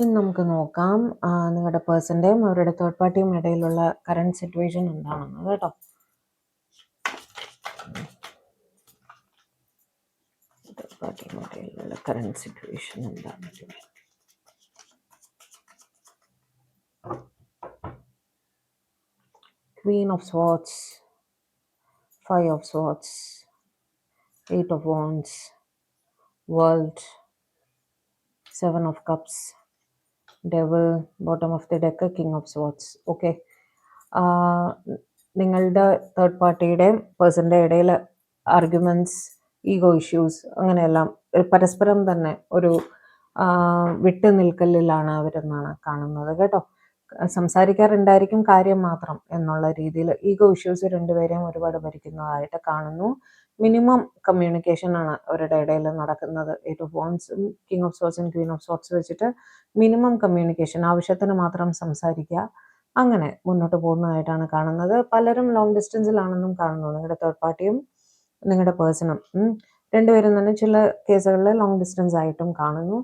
ഇനി നമുക്ക് നോക്കാം നിങ്ങളുടെ പേഴ്സൻ്റെയും അവരുടെ തേർഡ് പാർട്ടിയും ഇടയിലുള്ള കറണ്ട് സിറ്റുവേഷൻ എന്താണെന്ന് കേട്ടോ. തേർഡ് പാർട്ടിയും ഇടയിലുള്ള കറണ്ട് സിറ്റുവേഷൻ എന്താണ്? Queen of Swords, Five of Swords, Eight of Wands, World, Seven of Cups, Devil, bottom of the deck, King of Swords. Okay. നിങ്ങളുടെ തേർഡ് പാർട്ടിയുടെയും പേഴ്സൻ്റെ ഇടയിൽ ആർഗ്യുമെൻറ്റ്സ്, ഈഗോ ഇഷ്യൂസ് അങ്ങനെയെല്ലാം പരസ്പരം തന്നെ ഒരു വിട്ടു നിൽക്കലിലാണ് അവരെന്നാണ് കാണുന്നത് കേട്ടോ. സംസാരിക്കാറുണ്ടായിരിക്കും, കാര്യം മാത്രം എന്നുള്ള രീതിയിൽ ഈഗോ ഇഷ്യൂസ് രണ്ടുപേരെയും ഒരുപാട് ഭരിക്കുന്നതായിട്ട് കാണുന്നു. മിനിമം കമ്മ്യൂണിക്കേഷൻ ആണ് അവരുടെ ഇടയിൽ നടക്കുന്നത്. എയ്റ്റ് ഓഫ് വാൻഡ്സും കിങ് ഓഫ് സോർട്സും ക്വീൻ ഓഫ് സോർട്സ് വെച്ചിട്ട് മിനിമം കമ്മ്യൂണിക്കേഷൻ, ആവശ്യത്തിന് മാത്രം സംസാരിക്കുക, അങ്ങനെ മുന്നോട്ട് പോകുന്നതായിട്ടാണ് കാണുന്നത്. പലരും ലോങ് ഡിസ്റ്റൻസിലാണെന്നും കാണുന്നു. നിങ്ങളുടെ തേർഡ് പാർട്ടിയും നിങ്ങളുടെ പേഴ്സണും രണ്ടുപേരും തന്നെ ചില കേസുകളിൽ ലോങ് ഡിസ്റ്റൻസ് ആയിട്ടും കാണുന്നു.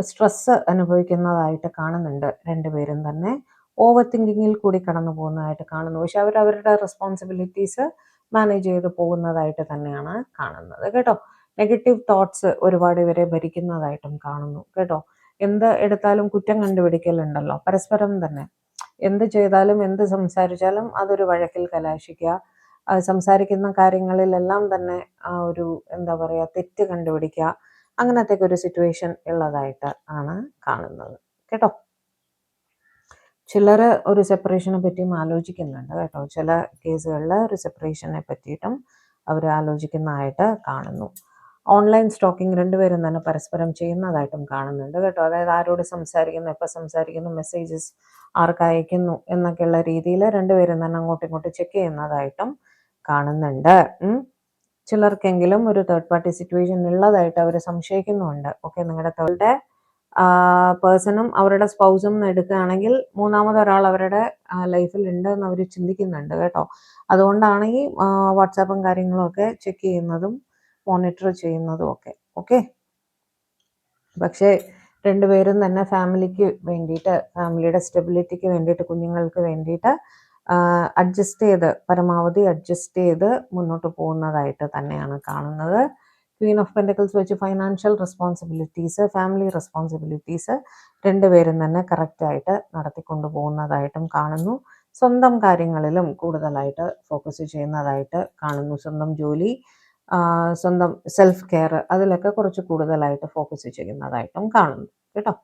സ്ട്രെസ് അനുഭവിക്കുന്നതായിട്ട് കാണുന്നുണ്ട്. രണ്ടുപേരും തന്നെ ഓവർ തിങ്കിങ്ങിൽ കൂടി കടന്നു പോകുന്നതായിട്ട് കാണുന്നു. പക്ഷെ അവരവരുടെ റെസ്പോൺസിബിലിറ്റീസ് മാനേജ് ചെയ്ത് പോകുന്നതായിട്ട് തന്നെയാണ് കാണുന്നത് കേട്ടോ. നെഗറ്റീവ് തോട്ട്സ് ഒരുപാട് ഇവരെ ഭരിക്കുന്നതായിട്ടും കാണുന്നു കേട്ടോ. എന്ത് എടുത്താലും കുറ്റം കണ്ടുപിടിക്കലുണ്ടല്ലോ പരസ്പരം തന്നെ. എന്ത് ചെയ്താലും എന്ത് സംസാരിച്ചാലും അതൊരു വഴക്കിൽ കലാശിക്കുക, സംസാരിക്കുന്ന കാര്യങ്ങളിലെല്ലാം തന്നെ ഒരു എന്താ പറയുക തെറ്റ് കണ്ടുപിടിക്കുക, അങ്ങനത്തെ ഒരു സിറ്റുവേഷൻ ഉള്ളതായിട്ട് ആണ് കാണുന്നത് കേട്ടോ. ചിലർ ഒരു സെപ്പറേഷനെ പറ്റിയും ആലോചിക്കുന്നുണ്ട് കേട്ടോ. ചില കേസുകളിൽ ഒരു സെപ്പറേഷനെ പറ്റിയിട്ടും അവർ ആലോചിക്കുന്നതായിട്ട് കാണുന്നു. ഓൺലൈൻ സ്റ്റോക്കിംഗ് രണ്ടുപേരും തന്നെ പരസ്പരം ചെയ്യുന്നതായിട്ടും കാണുന്നുണ്ട് കേട്ടോ. അതായത് ആരോട് സംസാരിക്കുന്നു, എപ്പോൾ സംസാരിക്കുന്നു, മെസ്സേജസ് ആർക്ക് അയക്കുന്നു എന്നൊക്കെയുള്ള രീതിയിൽ രണ്ടുപേരും തന്നെ അങ്ങോട്ടും ഇങ്ങോട്ടും ചെക്ക് ചെയ്യുന്നതായിട്ടും കാണുന്നുണ്ട്. ചിലർക്കെങ്കിലും ഒരു തേർഡ് പാർട്ടി സിറ്റുവേഷൻ ഉള്ളതായിട്ട് അവർ സംശയിക്കുന്നുണ്ട്. ഓക്കെ, നിങ്ങളുടെ തേർഡ് പേഴ്സണും അവരുടെ സ്പൗസും എടുക്കുകയാണെങ്കിൽ മൂന്നാമതൊരാൾ അവരുടെ ലൈഫിൽ ഉണ്ട് എന്ന് അവർ ചിന്തിക്കുന്നുണ്ട് കേട്ടോ. അതുകൊണ്ടാണ് ഈ വാട്സാപ്പും കാര്യങ്ങളും ഒക്കെ ചെക്ക് ചെയ്യുന്നതും മോണിറ്റർ ചെയ്യുന്നതും ഒക്കെ. ഓക്കെ, പക്ഷേ രണ്ടുപേരും തന്നെ ഫാമിലിക്ക് വേണ്ടിയിട്ട്, ഫാമിലിയുടെ സ്റ്റെബിലിറ്റിക്ക് വേണ്ടിയിട്ട്, കുഞ്ഞുങ്ങൾക്ക് വേണ്ടിയിട്ട് പരമാവധി അഡ്ജസ്റ്റ് ചെയ്ത് മുന്നോട്ട് പോകുന്നതായിട്ട് തന്നെയാണ് കാണുന്നത്. ക്വീൻ ഓഫ് പെൻറ്റക്കിൾസ് വെച്ച് ഫൈനാൻഷ്യൽ റെസ്പോൺസിബിലിറ്റീസ്, ഫാമിലി റെസ്പോൺസിബിലിറ്റീസ് രണ്ടുപേരും തന്നെ കറക്റ്റായിട്ട് നടത്തിക്കൊണ്ടു പോകുന്നതായിട്ടും കാണുന്നു. സ്വന്തം കാര്യങ്ങളിലും കൂടുതലായിട്ട് ഫോക്കസ് ചെയ്യുന്നതായിട്ട് കാണുന്നു. സ്വന്തം ജോലി, സ്വന്തം സെൽഫ് കെയർ, അതിലൊക്കെ കുറച്ച് കൂടുതലായിട്ട് ഫോക്കസ് ചെയ്യുന്നതായിട്ടും കാണുന്നു കേട്ടോ.